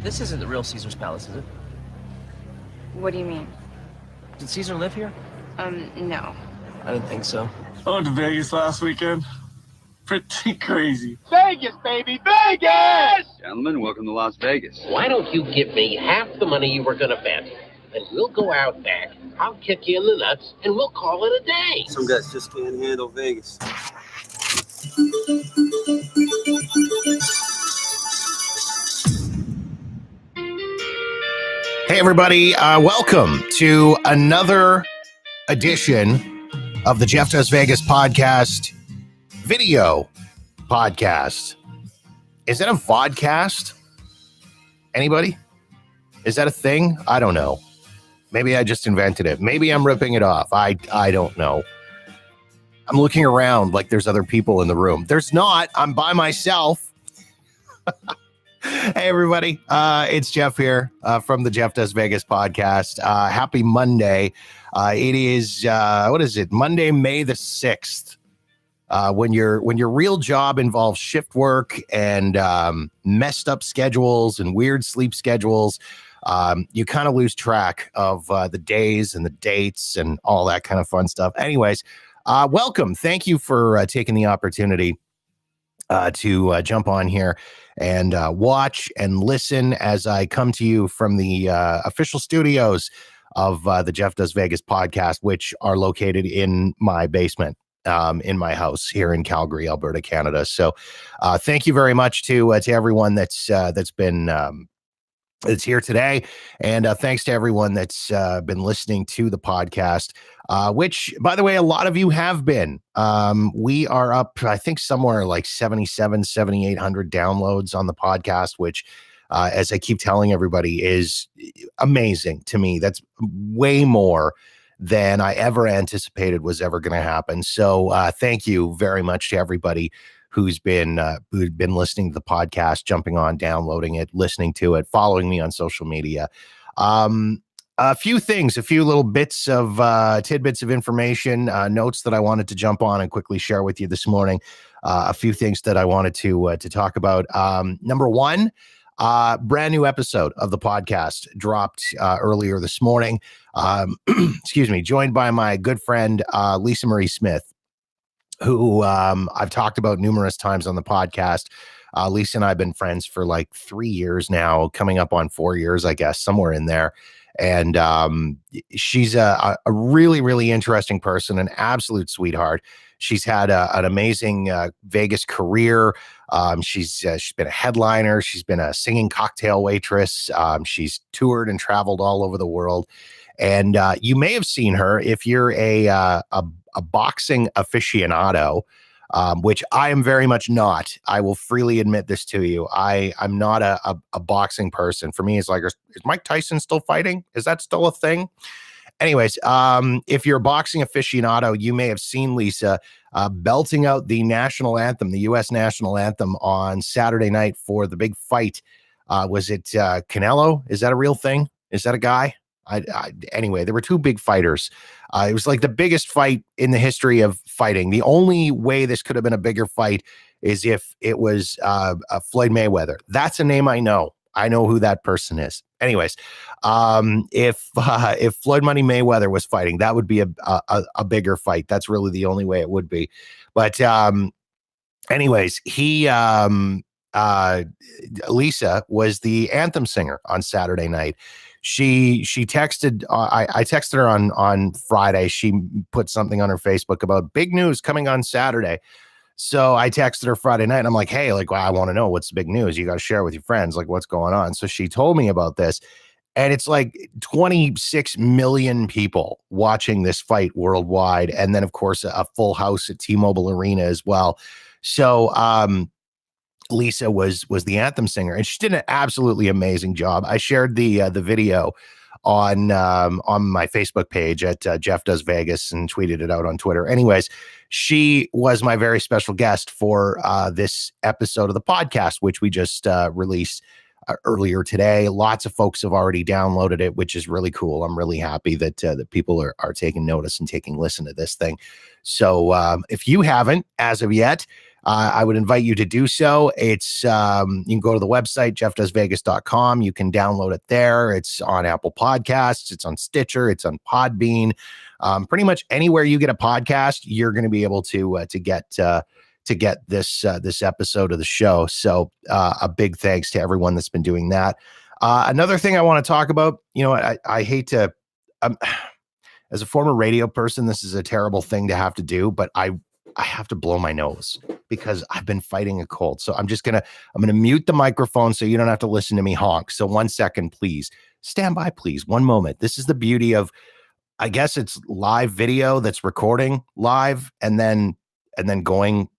This isn't the real Caesar's Palace, is it? What do you mean? Did Caesar live here? No. I didn't think so. I went to Vegas last weekend. Pretty crazy. Vegas, baby, Vegas! Gentlemen, welcome to Las Vegas. Why don't you give me half the money you were going to bet, and we'll go out back, I'll kick you in the nuts, and we'll call it a day. Some guys just can't handle Vegas. Hey, everybody. Welcome to another edition of the Jeff Does Vegas podcast, video podcast. Is that a vodcast? Anybody? Is that a thing? I don't know. Maybe I just invented it. Maybe I'm ripping it off. I don't know. I'm looking around like there's other people in the room. There's not. I'm by myself. Hey, everybody. It's Jeff here from the Jeff Does Vegas podcast. Happy Monday. It is, what is it? Monday, May the 6th. When your real job involves shift work and messed up schedules and weird sleep schedules, you kind of lose track of the days and the dates and all that kind of fun stuff. Anyways, welcome. Thank you for taking the opportunity to jump on here and watch and listen as I come to you from the official studios of the Jeff Does Vegas podcast, which are located in my basement. In my house here in Calgary, Alberta, Canada. So thank you very much to everyone that's been that's here today. And thanks to everyone that's been listening to the podcast, which, by the way, a lot of you have been. We are up, I think, somewhere like 7,800 downloads on the podcast, which, as I keep telling everybody, is amazing to me. That's way more than I ever anticipated was ever going to happen. So thank you very much to everybody who's been listening to the podcast, jumping on, downloading it, listening to it, following me on social media. A few things, a few little bits of tidbits of information, notes that I wanted to jump on and quickly share with you this morning. A few things that I wanted to talk about. Number one, brand new episode of the podcast dropped earlier this morning. Excuse me, joined by my good friend, Lisa Marie Smith, who I've talked about numerous times on the podcast. Lisa and I have been friends for like 3 years now, coming up on 4 years, I guess, somewhere in there. And she's a really, really interesting person, an absolute sweetheart. She's had an amazing Vegas career. She's been a headliner. She's been a singing cocktail waitress. She's toured and traveled all over the world. And you may have seen her if you're a boxing aficionado, which I am very much not. I will freely admit this to you. I'm not a boxing person. For me, it's like, is Mike Tyson still fighting? Is that still a thing? Anyways, if you're a boxing aficionado, you may have seen Lisa belting out the national anthem, the U.S. national anthem, on Saturday night for the big fight. Was it Canelo? Is that a real thing? Is that a guy? Anyway, there were two big fighters. It was like the biggest fight in the history of fighting. The only way this could have been a bigger fight is if it was Floyd Mayweather. That's a name I know. I know who that person is. Anyways, if Floyd Money Mayweather was fighting, that would be a bigger fight. That's really the only way it would be. But anyways, Lisa was the anthem singer on Saturday night. She texted, I texted her on Friday. She put something on her Facebook about big news coming on Saturday. So I texted her Friday night and I'm like, hey, like, well, I want to know what's the big news. You got to share with your friends, like, what's going on. So she told me about this, and it's like 26 million people watching this fight worldwide. And then, of course, a full house at T-Mobile Arena as well. So Lisa was the anthem singer, and she did an absolutely amazing job. I shared the video on my Facebook page at Jeff Does Vegas and tweeted it out on Twitter. Anyways, she was my very special guest for this episode of the podcast, which we just released earlier today. Lots of folks have already downloaded it, which is really cool. I'm really happy that that people are taking notice and taking listen to this thing. So if you haven't as of yet, I would invite you to do so. It's you can go to the website, jeffdoesvegas.com. You can download it there. It's on Apple Podcasts. It's on Stitcher. It's on Podbean. Pretty much anywhere you get a podcast, you're going to be able to get this episode of the show. So a big thanks to everyone that's been doing that. Another thing I want to talk about, I hate to, as a former radio person, this is a terrible thing to have to do, but I have to blow my nose because I've been fighting a cold. So I'm going to mute the microphone so you don't have to listen to me honk. So 1 second, please. Stand by, please. 1 moment. This is the beauty of, I guess it's live video that's recording live and then going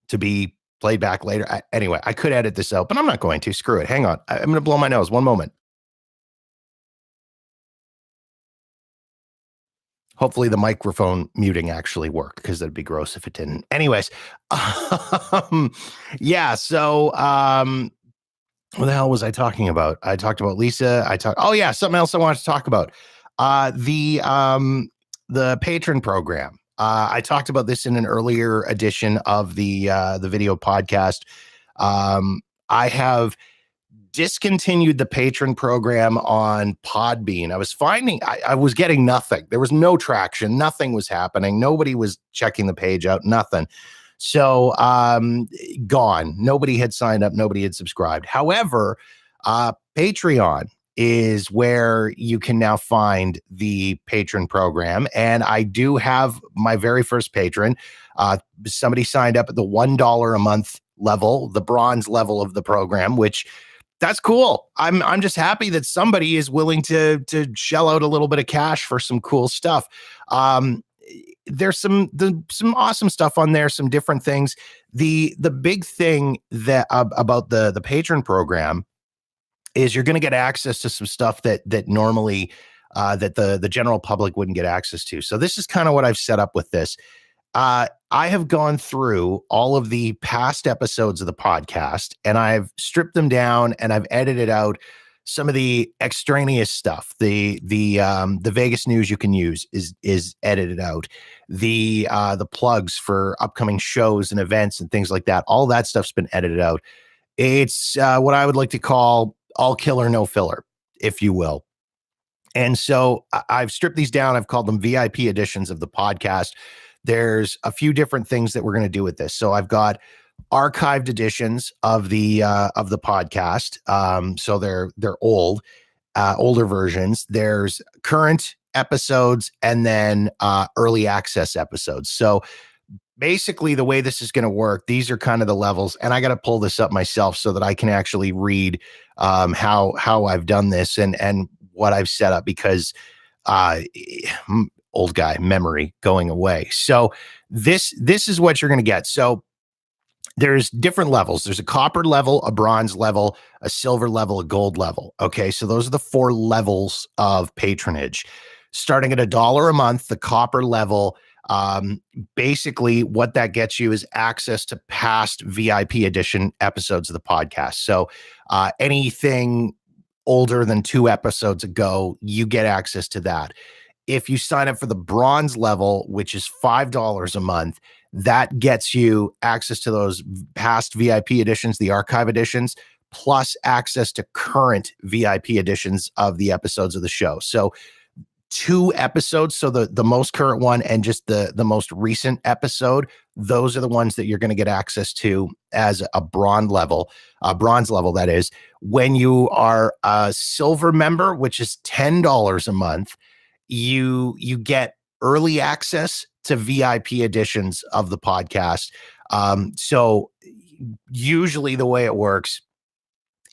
to be played back later. Anyway, I could edit this out, but I'm not going to. Screw it. Hang on. I'm going to blow my nose. 1 moment. Hopefully the microphone muting actually worked because that'd be gross if it didn't. Anyways, yeah. So, what the hell was I talking about? I talked about Lisa. Something else I wanted to talk about. The Patron Program. I talked about this in an earlier edition of the video podcast. I have discontinued the Patron Program on Podbean. I was finding I was getting nothing. There was no traction. Nothing was happening. Nobody was checking the page out. Nothing. So gone. Nobody had signed up. Nobody had subscribed. However, Patreon is where you can now find the Patron Program. And I do have my very first patron. Somebody signed up at the $1 a month level, the bronze level of the program, which that's cool. I'm just happy that somebody is willing to shell out a little bit of cash for some cool stuff. There's some awesome stuff on there, some different things. The big thing that about the Patron Program is you're going to get access to some stuff that normally that the general public wouldn't get access to. So this is kind of what I've set up with this. I have gone through all of the past episodes of the podcast and I've stripped them down and I've edited out some of the extraneous stuff. The Vegas news you can use is edited out. The plugs for upcoming shows and events and things like that. All that stuff's been edited out. It's what I would like to call all killer, no filler, if you will. And so I've stripped these down. I've called them VIP editions of the podcast. There's a few different things that we're going to do with this. So I've got archived editions of the podcast. So they're older versions. There's current episodes and then early access episodes. So basically the way this is going to work, these are kind of the levels, and I got to pull this up myself so that I can actually read how I've done this and what I've set up, because old guy memory going away. So this is what you're going to get. So there's different levels. There's a copper level, a bronze level, a silver level, a gold level. Okay. So those are the 4 levels of patronage. Starting at $1 a month, the copper level, basically what that gets you is access to past VIP edition episodes of the podcast. So anything older than 2 episodes ago, you get access to that. If you sign up for the bronze level, which is $5 a month, that gets you access to those past VIP editions, the archive editions, plus access to current VIP editions of the episodes of the show. So 2 episodes, so the most current one and just the most recent episode, those are the ones that you're going to get access to as a bronze level, that is. When you are a silver member, which is $10 a month, you get early access to VIP editions of the podcast. So usually the way it works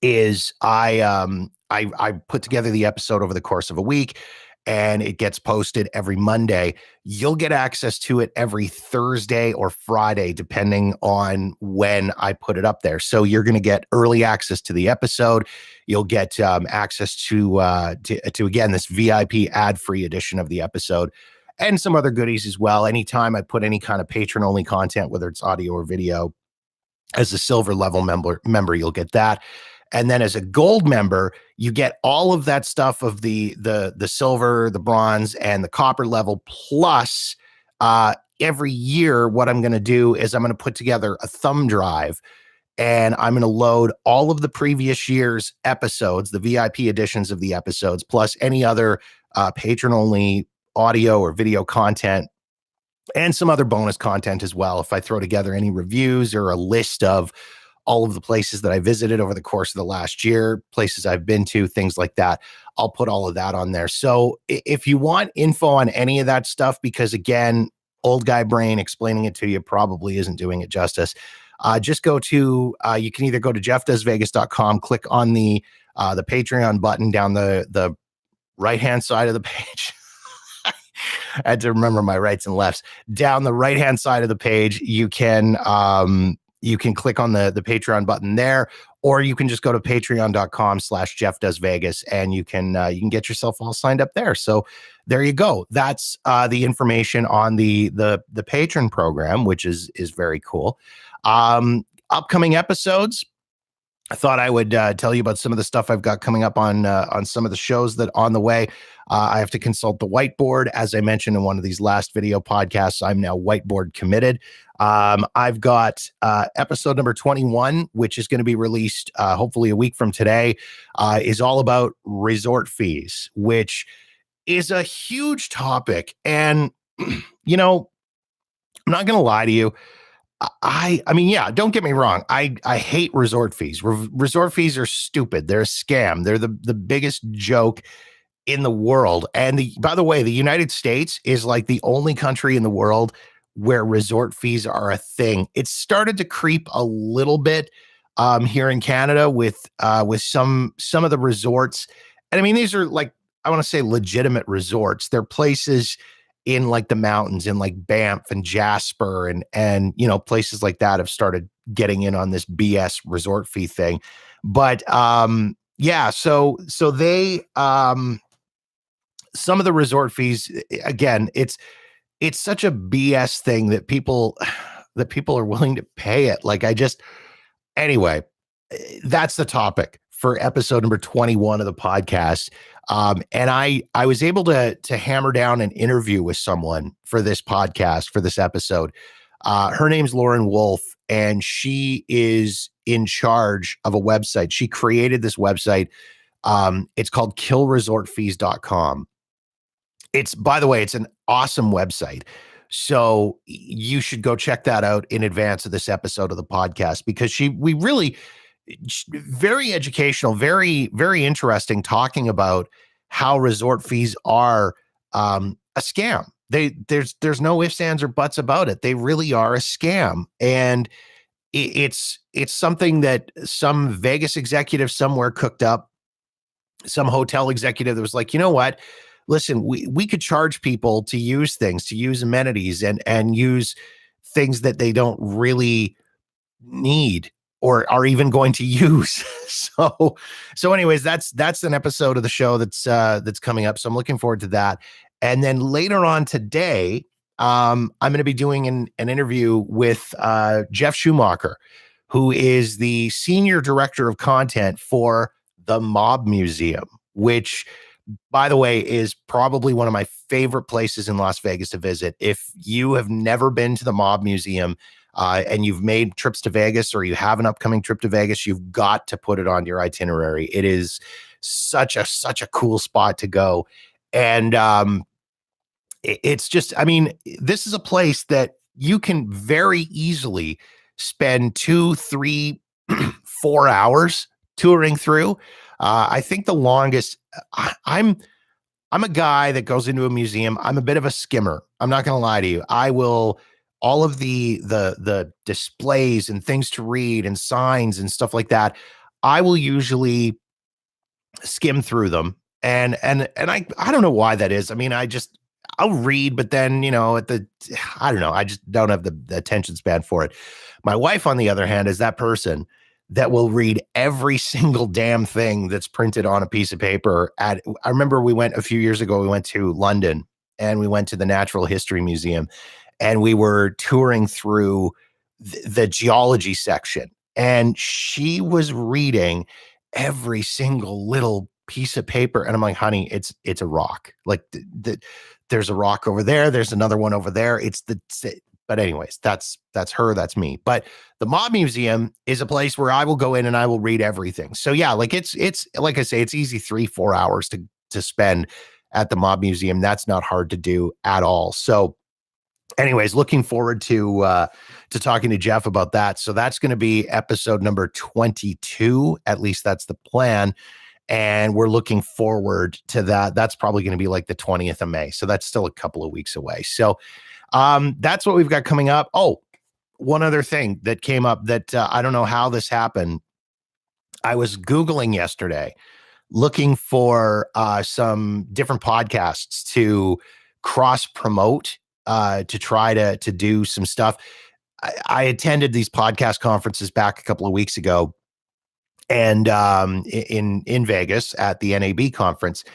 is I put together the episode over the course of a week and it gets posted every Monday. You'll get access to it every Thursday or Friday, depending on when I put it up there. So you're going to get early access to the episode. You'll get access to again, this VIP ad-free edition of the episode and some other goodies as well. Anytime I put any kind of patron-only content, whether it's audio or video, as a silver level member, you'll get that. And then as a gold member, you get all of that stuff of the silver, the bronze, and the copper level, plus every year, what I'm going to do is I'm going to put together a thumb drive, and I'm going to load all of the previous year's episodes, the VIP editions of the episodes, plus any other patron-only audio or video content, and some other bonus content as well. If I throw together any reviews or a list of all of the places that I visited over the course of the last year, places I've been to, things like that, I'll put all of that on there. So if you want info on any of that stuff, because again, old guy brain explaining it to you probably isn't doing it justice. Just go to, you can either go to jeffdoesvegas.com, click on the Patreon button down the right-hand side of the page. I had to remember my rights and lefts. Down the right-hand side of the page, you can click on the Patreon button there, or you can just go to patreon.com/JeffDoesVegas, and you can get yourself all signed up there. So there you go. That's the information on the Patron program, which is very cool. Upcoming episodes, I thought I would tell you about some of the stuff I've got coming up on some of the shows that on the way. I have to consult the whiteboard. As I mentioned in one of these last video podcasts, I'm now whiteboard committed. I've got episode number 21, which is going to be released hopefully a week from today, is all about resort fees, which is a huge topic. And, you know, I'm not going to lie to you. I mean, yeah, don't get me wrong. I hate resort fees. Resort fees are stupid. They're a scam. They're the biggest joke in the world. And by the way, the United States is like the only country in the world where resort fees are a thing. It's started to creep a little bit here in Canada with some of the resorts. And I mean, these are like, I want to say legitimate resorts. They're places in like the mountains in like Banff and Jasper and you know, places like that have started getting in on this BS resort fee thing. But yeah, so they some of the resort fees, again, it's such a BS thing that people are willing to pay it. Like anyway, that's the topic for episode number 21 of the podcast. And I was able to hammer down an interview with someone for this podcast, for this episode. Her name's Lauren Wolf, and she is in charge of a website. She created this website. It's called killresortfees.com. By the way, it's an awesome website. So you should go check that out in advance of this episode of the podcast, because we really, very educational, very, very interesting, talking about how resort fees are a scam. There's no ifs, ands, or buts about it. They really are a scam. And it's something that some Vegas executive somewhere cooked up, some hotel executive that was like, you know what? Listen, we could charge people to use things, to use amenities and use things that they don't really need or are even going to use. So anyways, that's an episode of the show that's coming up. So I'm looking forward to that. And then later on today, I'm going to be doing an interview with Jeff Schumacher, who is the senior director of content for the Mob Museum, which, by the way, is probably one of my favorite places in Las Vegas to visit. If you have never been to the Mob Museum and you've made trips to Vegas, or you have an upcoming trip to Vegas, you've got to put it on your itinerary. It is such a cool spot to go. And it's just, I mean, this is a place that you can very easily spend 2, 3, 4 hours touring through. I think the longest, I'm a guy that goes into a museum. I'm a bit of a skimmer. I'm not going to lie to you. I will, all of the displays and things to read and signs and stuff like that, I will usually skim through them. And I don't know why that is. I mean, I'll read, but then, you know, I don't know. I just don't have the attention span for it. My wife, on the other hand, is that person that will read every single damn thing that's printed on a piece of paper. I remember a few years ago, we went to London and we went to the Natural History Museum, and we were touring through the geology section, and she was reading every single little piece of paper. And I'm like, honey, it's a rock. Like there's a rock over there. There's another one over there. But anyways, that's her, that's me. But the Mob Museum is a place where I will go in and I will read everything. So yeah, like it's like I say, it's easy 3-4 hours to spend at the Mob Museum. That's not hard to do at all. So anyways, looking forward to talking to Jeff about that. So that's going to be episode number 22. At least that's the plan. And we're looking forward to that. That's probably going to be like the 20th of May. So that's still a couple of weeks away. So that's what we've got coming up. Oh, one other thing that came up that I don't know how this happened. I was Googling yesterday, looking for some different podcasts to cross promote, to try to do some stuff. I attended these podcast conferences back a couple of weeks ago, and in Vegas at the NAB conference.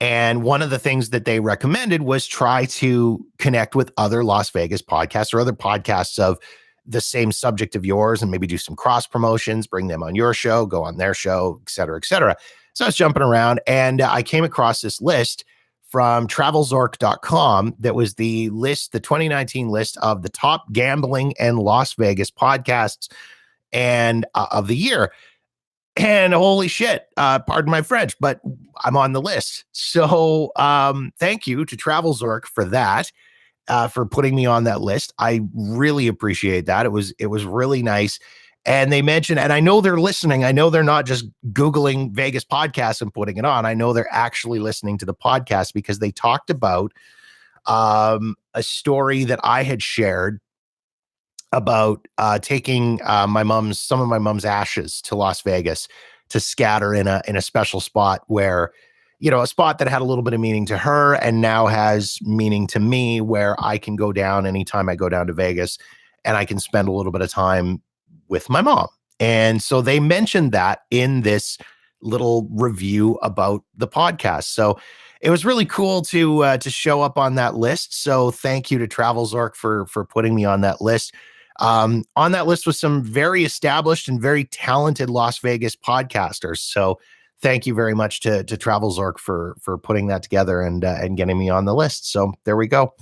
And one of the things that they recommended was try to connect with other Las Vegas podcasts or other podcasts of the same subject of yours, and maybe do some cross promotions, bring them on your show, go on their show, et cetera, et cetera. So I was jumping around, and I came across this list from travelzork.com that was the 2019 list of the top gambling and Las Vegas podcasts and of the year. And holy shit, pardon my French, but I'm on the list. So thank you to TravelZork for that, for putting me on that list. I really appreciate that. It was really nice. And they mentioned, and I know they're listening. I know they're not just Googling Vegas podcasts and putting it on. I know they're actually listening to the podcast, because they talked about a story that I had shared about taking some of my mom's ashes to Las Vegas to scatter in a special spot where, a spot that had a little bit of meaning to her and now has meaning to me, where I can go down anytime I go down to Vegas and I can spend a little bit of time with my mom. And so they mentioned that in this little review about the podcast. So it was really cool to show up on that list. So thank you to TravelZork for putting me on that list. On that list was some very established and very talented Las Vegas podcasters. So thank you very much to TravelZork for putting that together and getting me on the list. So there we go.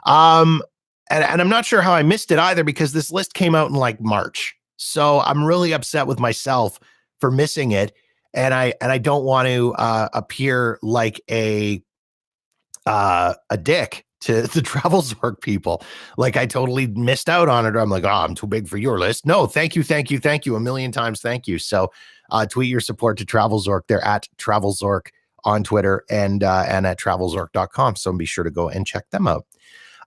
And I'm not sure how I missed it either, because this list came out in like March. So I'm really upset with myself for missing it. And I don't want to appear like a dick to the TravelZork people. Like I totally missed out on it. Or I'm like, I'm too big for your list. No, thank you a million times. Thank you. So tweet your support to TravelZork. They're at TravelZork on Twitter and at travelzork.com. So be sure to go and check them out.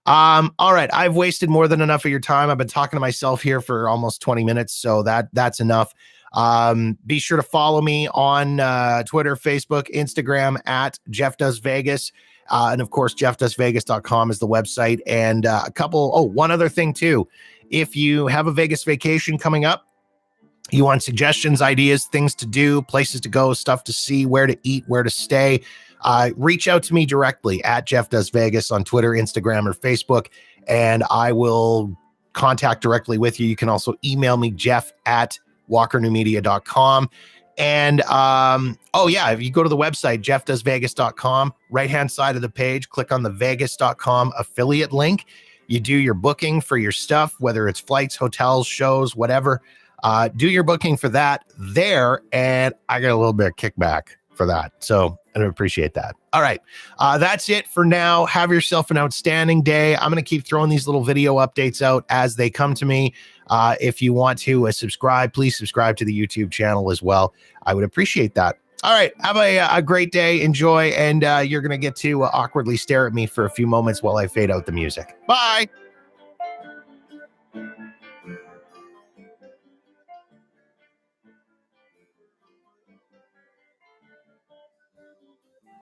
All right. I've wasted more than enough of your time. I've been talking to myself here for almost 20 minutes. So that's enough. Be sure to follow me on Twitter, Facebook, Instagram at Jeff Does Vegas. And of course, jeffdoesvegas.com is the website. And one other thing too. If you have a Vegas vacation coming up, you want suggestions, ideas, things to do, places to go, stuff to see, where to eat, where to stay, reach out to me directly at Jeff Does Vegas on Twitter, Instagram, or Facebook, and I will contact directly with you. You can also email me, Jeff at walkernewmedia.com. And if you go to the website, jeffdoesvegas.com, right-hand side of the page, click on the vegas.com affiliate link. You do your booking for your stuff, whether it's flights, hotels, shows, whatever. Do your booking for that there, and I get a little bit of kickback for that. So I appreciate that. All right. That's it for now. Have yourself an outstanding day. I'm going to keep throwing these little video updates out as they come to me. If you want to subscribe, please subscribe to the YouTube channel as well. I would appreciate that. All right. Have a great day. Enjoy. And you're going to get to awkwardly stare at me for a few moments while I fade out the music. Bye.